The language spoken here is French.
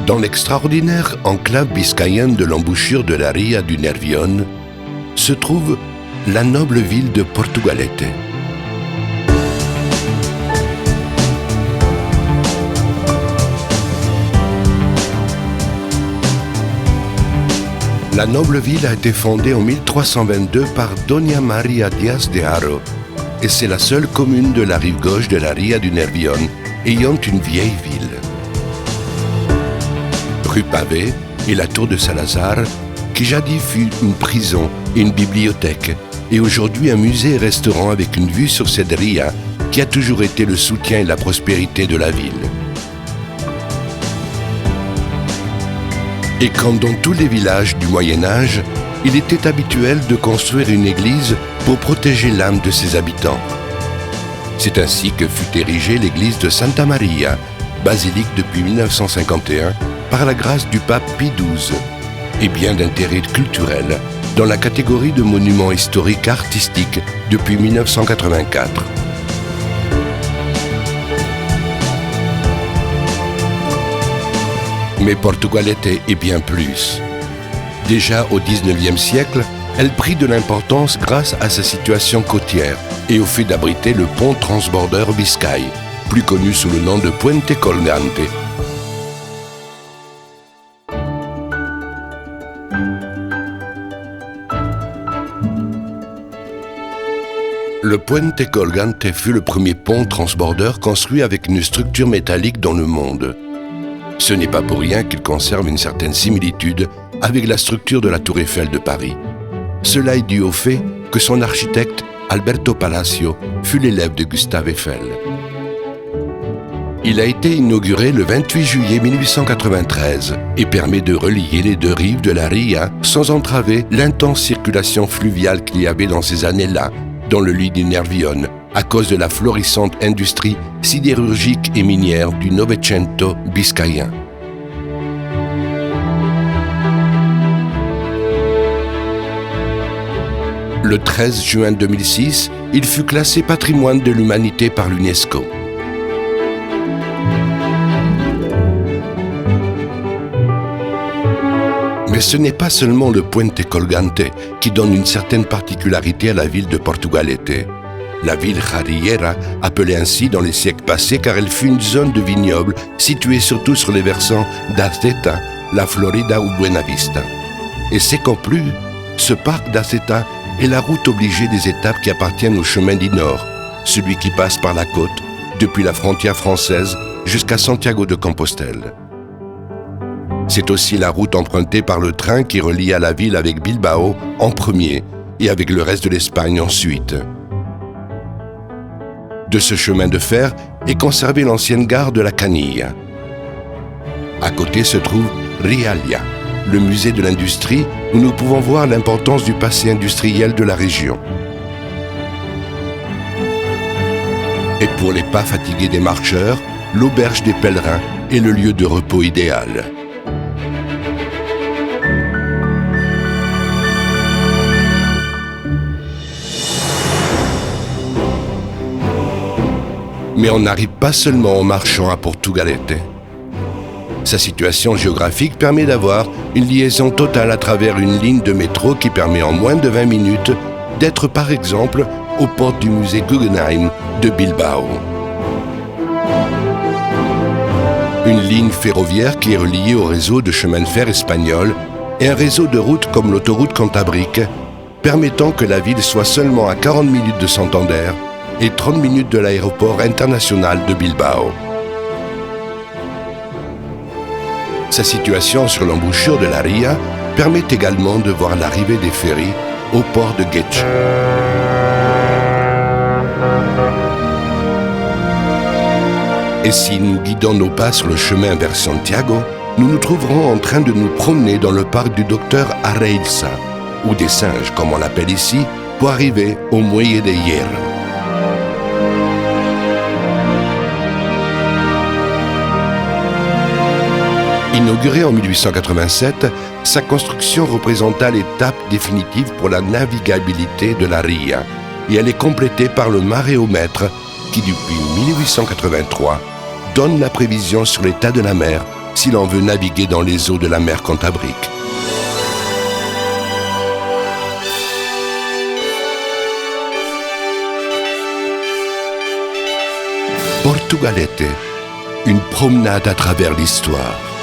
Dans l'extraordinaire enclave biscayenne de l'embouchure de la Ria du Nervión se trouve la noble ville de Portugalete. La noble ville a été fondée en 1322 par Doña María Díaz de Haro et c'est la seule commune de la rive gauche de la Ria du Nervión ayant une vieille ville. Rue pavée et la tour de Salazar, qui jadis fut une prison et une bibliothèque, et aujourd'hui un musée et restaurant avec une vue sur cette Ria qui a toujours été le soutien et la prospérité de la ville. Et comme dans tous les villages du Moyen-Âge, il était habituel de construire une église pour protéger l'âme de ses habitants. C'est ainsi que fut érigée l'église de Santa Maria, basilique depuis 1951, par la grâce du pape Pie XII, et bien d'intérêt culturel dans la catégorie de monuments historiques artistiques depuis 1984. Mais Portugalete est bien plus. Déjà au XIXe siècle, elle prit de l'importance grâce à sa situation côtière et au fait d'abriter le pont transbordeur Biscaye, plus connu sous le nom de Puente Colgante. Le Puente Colgante fut le premier pont transbordeur construit avec une structure métallique dans le monde. Ce n'est pas pour rien qu'il conserve une certaine similitude avec la structure de la Tour Eiffel de Paris. Cela est dû au fait que son architecte, Alberto Palacio, fut l'élève de Gustave Eiffel. Il a été inauguré le 28 juillet 1893 et permet de relier les deux rives de la Ria sans entraver l'intense circulation fluviale qu'il y avait dans ces années-là dans le lit du Nervión, à cause de la florissante industrie sidérurgique et minière du Novecento biscayen. Le 13 juin 2006, il fut classé patrimoine de l'humanité par l'UNESCO. Mais ce n'est pas seulement le Puente Colgante qui donne une certaine particularité à la ville de Portugalete. La ville jarillera, appelée ainsi dans les siècles passés car elle fut une zone de vignobles située surtout sur les versants d'Azeta, La Florida ou Buenavista. Et c'est qu'en plus, ce parc d'Azeta est la route obligée des étapes qui appartiennent au chemin du Nord, celui qui passe par la côte, depuis la frontière française jusqu'à Santiago de Compostelle. C'est aussi la route empruntée par le train qui relie à la ville avec Bilbao en premier et avec le reste de l'Espagne ensuite. De ce chemin de fer est conservée l'ancienne gare de la Canilla. À côté se trouve Rialia, le musée de l'industrie où nous pouvons voir l'importance du passé industriel de la région. Et pour les pas fatigués des marcheurs, l'auberge des pèlerins est le lieu de repos idéal. Mais on n'arrive pas seulement en marchant à Portugalete. Sa situation géographique permet d'avoir une liaison totale à travers une ligne de métro qui permet en moins de 20 minutes d'être par exemple aux portes du musée Guggenheim de Bilbao. Une ligne ferroviaire qui est reliée au réseau de chemin de fer espagnol et un réseau de routes comme l'autoroute cantabrique permettant que la ville soit seulement à 40 minutes de Santander et 30 minutes de l'aéroport international de Bilbao. Sa situation sur l'embouchure de la Ria permet également de voir l'arrivée des ferries au port de Getxo. Et si nous guidons nos pas sur le chemin vers Santiago, nous nous trouverons en train de nous promener dans le parc du docteur Areilza, ou des singes comme on l'appelle ici, pour arriver au Muelle de Hierro. Inaugurée en 1887, sa construction représenta l'étape définitive pour la navigabilité de la Ria et elle est complétée par le maréomètre qui, depuis 1883, donne la prévision sur l'état de la mer si l'on veut naviguer dans les eaux de la mer Cantabrique. Portugalete, une promenade à travers l'histoire.